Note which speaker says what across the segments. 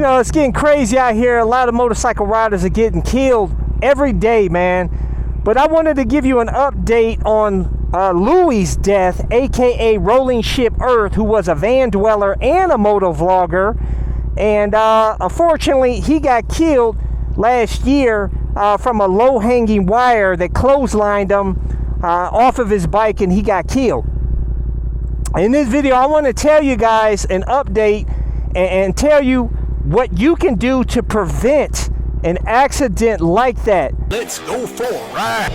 Speaker 1: You know, it's getting crazy out here. A lot of motorcycle riders are getting killed every day, man. But I wanted to give you an update on Louie's death, aka Rolling Ship Earth, who was a van dweller and a moto vlogger. And unfortunately, he got killed last year from a low-hanging wire that clotheslined him off of his bike, and he got killed. In this video, I want to tell you guys an update and tell you what you can do to prevent an accident like that.
Speaker 2: Let's go for a ride.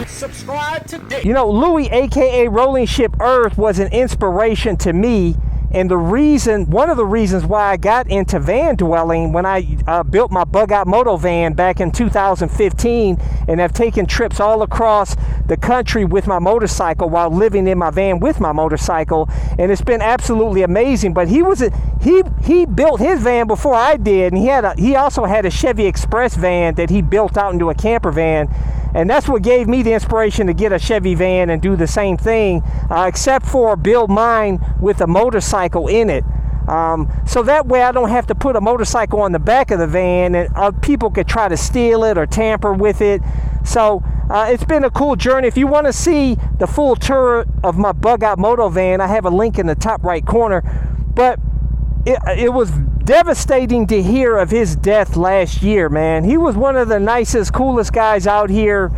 Speaker 2: Subscribe today.
Speaker 1: You know, Louie, aka Rolling Ship Earth, was an inspiration to me, and one of the reasons why I got into van dwelling when I built my bug out moto van back in 2015, and have taken trips all across the country with my motorcycle while living in my van with my motorcycle, and it's been absolutely amazing. But he built his van before I did, and he also had a Chevy Express van that he built out into a camper van. And that's what gave me the inspiration to get a Chevy van and do the same thing, except for build mine with a motorcycle in it. So that way I don't have to put a motorcycle on the back of the van and people could try to steal it or tamper with it. So it's been a cool journey. If you want to see the full tour of my bug out moto van, I have a link in the top right corner. But it was devastating to hear of his death last year, man. He was one of the nicest, coolest guys out here.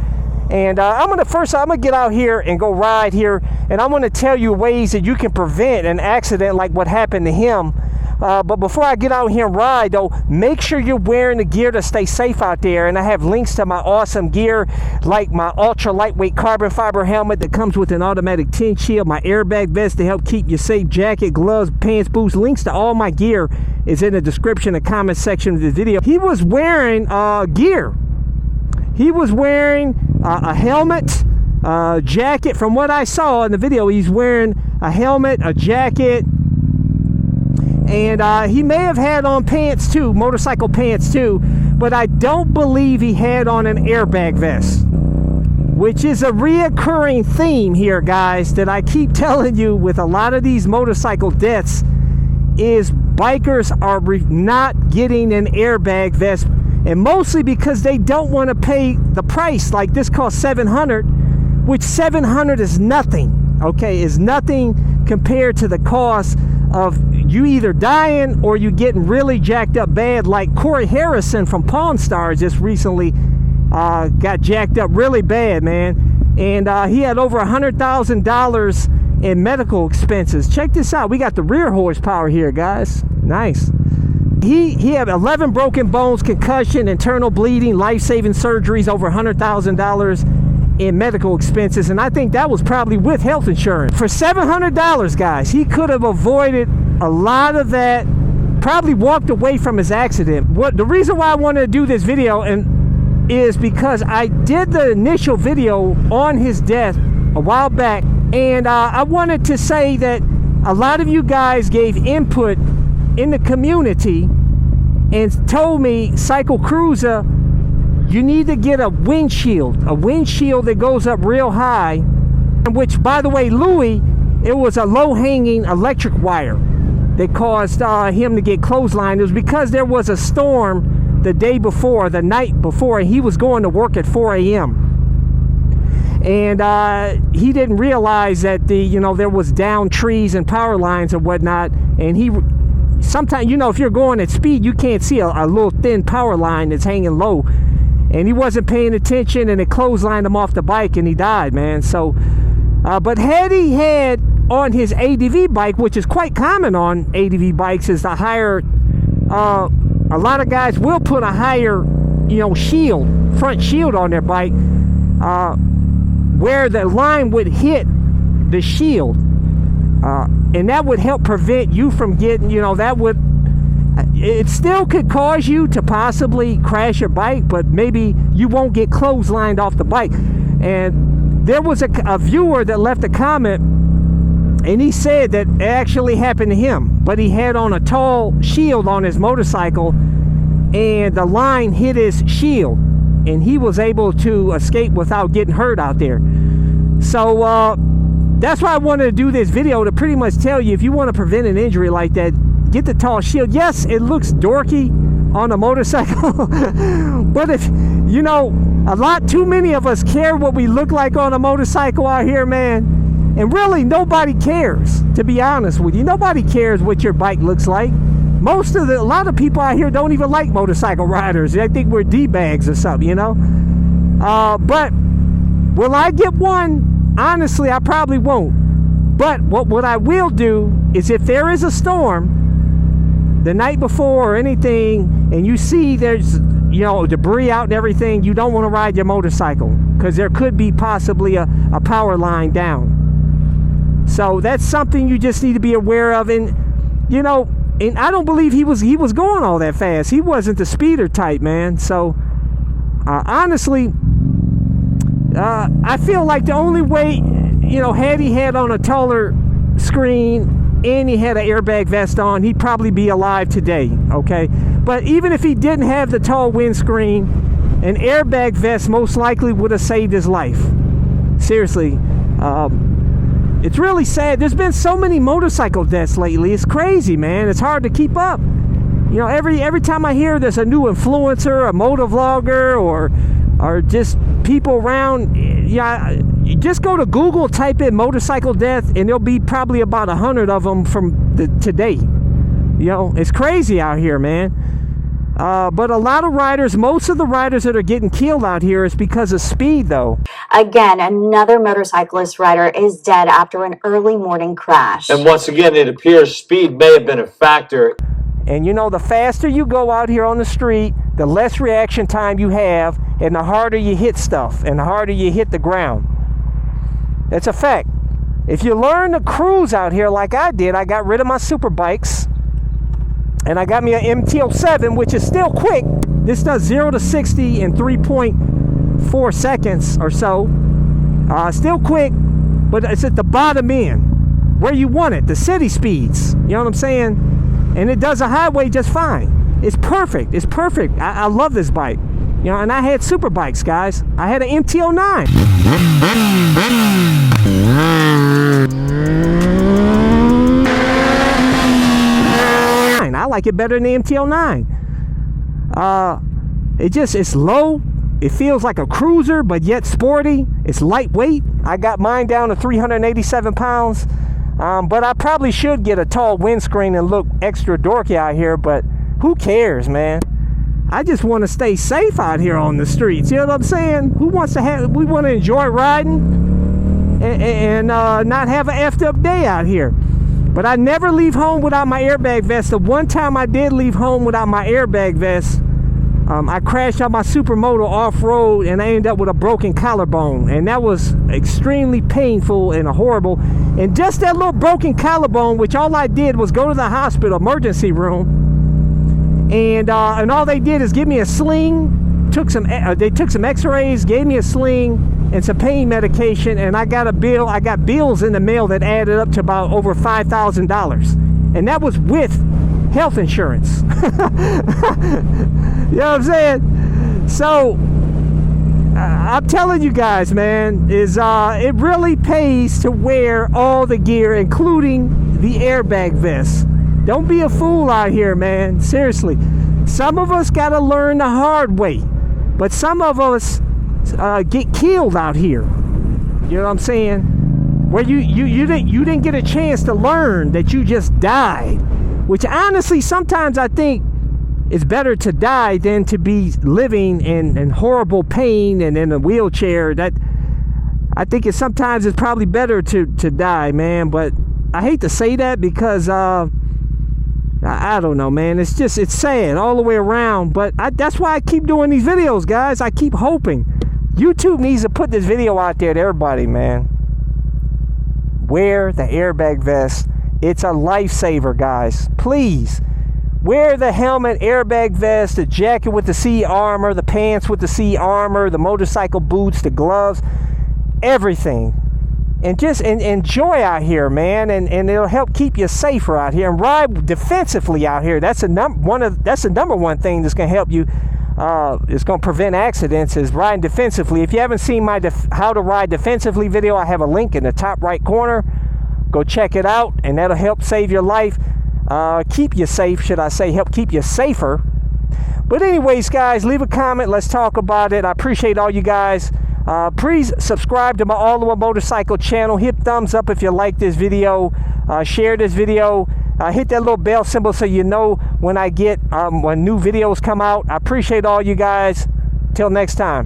Speaker 1: And I'm gonna get out here and go ride here, and I'm gonna tell you ways that you can prevent an accident like what happened to him. But before I get out here and ride, though, make sure you're wearing the gear to stay safe out there. And I have links to my awesome gear, like my ultra lightweight carbon fiber helmet that comes with an automatic tint shield, my airbag vest to help keep you safe, jacket, gloves, pants, boots. Links to all my gear is in the description and comment section of the video. He was wearing gear. He was wearing a helmet, jacket. From what I saw in the video, he's wearing a helmet, a jacket, and he may have had on pants too, motorcycle pants too, but I don't believe he had on an airbag vest, which is a reoccurring theme here, guys, that I keep telling you with a lot of these motorcycle deaths, is bikers are not getting an airbag vest, and mostly because they don't want to pay the price. Like this costs $700, which $700 is nothing, okay, is nothing compared to the cost of you either dying or you getting really jacked up bad, like Corey Harrison from Pawn Stars just recently got jacked up really bad, man. And he had over $100,000 in medical expenses. Check this out. We got the rear horsepower here, guys. Nice. He had 11 broken bones, concussion, internal bleeding, life-saving surgeries, over $100,000 in medical expenses, and I think that was probably with health insurance. For $700, guys, he could have avoided a lot of that, probably walked away from his accident. The reason why I wanted to do this video is because I did the initial video on his death a while back, and I wanted to say that a lot of you guys gave input in the community and told me, Cycle Cruiser, you need to get a windshield that goes up real high, which, by the way, Louie, it was a low-hanging electric wire that caused him to get clotheslined. It was because there was a storm the night before, and he was going to work at 4 a.m. And he didn't realize that there was down trees and power lines and whatnot, and sometimes, if you're going at speed, you can't see a little thin power line that's hanging low. And he wasn't paying attention, and it clotheslined him off the bike, and he died, man. So, but had he had on his ADV bike, which is quite common on ADV bikes, is the higher, a lot of guys will put a higher, front shield on their bike, where the line would hit the shield. And that would help prevent you from getting, it still could cause you to possibly crash your bike, but maybe you won't get clotheslined off the bike. And there was a viewer that left a comment, and he said that it actually happened to him, but he had on a tall shield on his motorcycle, and the line hit his shield, and he was able to escape without getting hurt out there. So that's why I wanted to do this video, to pretty much tell you, if you want to prevent an injury like that, get the tall shield. Yes, it looks dorky on a motorcycle, but if you know, a lot too many of us care what we look like on a motorcycle out here, man. And really, nobody cares, to be honest with you. Nobody cares what your bike looks like. A lot of people out here don't even like motorcycle riders. They think we're D-bags or something, you know. But will I get one? Honestly, I probably won't. But what I will do is, if there is a storm the night before or anything, and you see there's, you know, debris out and everything, you don't want to ride your motorcycle, because there could be possibly a power line down. So that's something you just need to be aware of. And you know, and I don't believe he was going all that fast. He wasn't the speeder type, man. So honestly, I feel like the only way, you know, had he had on a taller screen and he had an airbag vest on, he'd probably be alive today, okay? But even if he didn't have the tall windscreen, an airbag vest most likely would have saved his life. Seriously. It's really sad. There's been so many motorcycle deaths lately. It's crazy, man. It's hard to keep up. You know, every time I hear there's a new influencer, a motovlogger, or just people around, yeah, you just go to Google, type in motorcycle death, and there'll be probably about 100 of them from today. You know, it's crazy out here, man. But a lot of riders, most of the riders that are getting killed out here is because of speed, though.
Speaker 3: Again, another motorcyclist rider is dead after an early morning crash.
Speaker 4: And once again, it appears speed may have been a factor.
Speaker 1: And you know, the faster you go out here on the street, the less reaction time you have, and the harder you hit stuff, and the harder you hit the ground. It's a fact. If you learn to cruise out here like I did, I got rid of my super bikes, and I got me an MT-07, which is still quick. This does 0 to 60 in 3.4 seconds or so. Still quick, but it's at the bottom end, where you want it, the city speeds. You know what I'm saying? And it does a highway just fine. It's perfect. It's perfect. I love this bike. You know, and I had super bikes, guys. I had an MT-09. I like it better than the MT-09. It's low. It feels like a cruiser, but yet sporty. It's lightweight. I got mine down to 387 pounds. But I probably should get a tall windscreen and look extra dorky out here, but who cares, man? I just want to stay safe out here on the streets. You know what I'm saying? We want to enjoy riding and not have an effed up day out here. But I never leave home without my airbag vest. The one time I did leave home without my airbag vest, I crashed on my supermoto off-road and I ended up with a broken collarbone. And that was extremely painful and horrible. And just that little broken collarbone, which all I did was go to the hospital emergency room. And all they did is give me a sling, they took some x-rays, gave me a sling and some pain medication, and I got a bill. I got bills in the mail that added up to about over $5,000. And that was with health insurance. You know what I'm saying? So I'm telling you guys, man, it really pays to wear all the gear, including the airbag vest. Don't be a fool out here, man. Seriously. Some of us got to learn the hard way, but some of us get killed out here. You know what I'm saying? Where you didn't get a chance to learn, that you just died. Which honestly, sometimes I think it's better to die than to be living in horrible pain and in a wheelchair. That I think sometimes it's probably better to die, man. But I hate to say that because I don't know, man. It's sad all the way around. But that's why I keep doing these videos, guys. I keep hoping. YouTube needs to put this video out there to everybody, man. Wear the airbag vest. It's a lifesaver, guys. Please. Wear the helmet, airbag vest, the jacket with the C armor, the pants with the C armor, the motorcycle boots, the gloves, everything. And just enjoy out here, man, and it'll help keep you safer out here, and ride defensively out here. That's the number one thing that's gonna help you. It's gonna prevent accidents, is riding defensively. If you haven't seen my how to ride defensively video, I have a link in the top right corner. Go check it out, and that'll help save your life. keep you safe, should I say, help keep you safer. But anyways, guys, leave a comment. Let's talk about it. I appreciate all you guys. Please subscribe to my All in One Motorcycle channel. Hit thumbs up if you like this video. Share this video. Hit that little bell symbol so you know when I get when new videos come out. I appreciate all you guys. Till next time.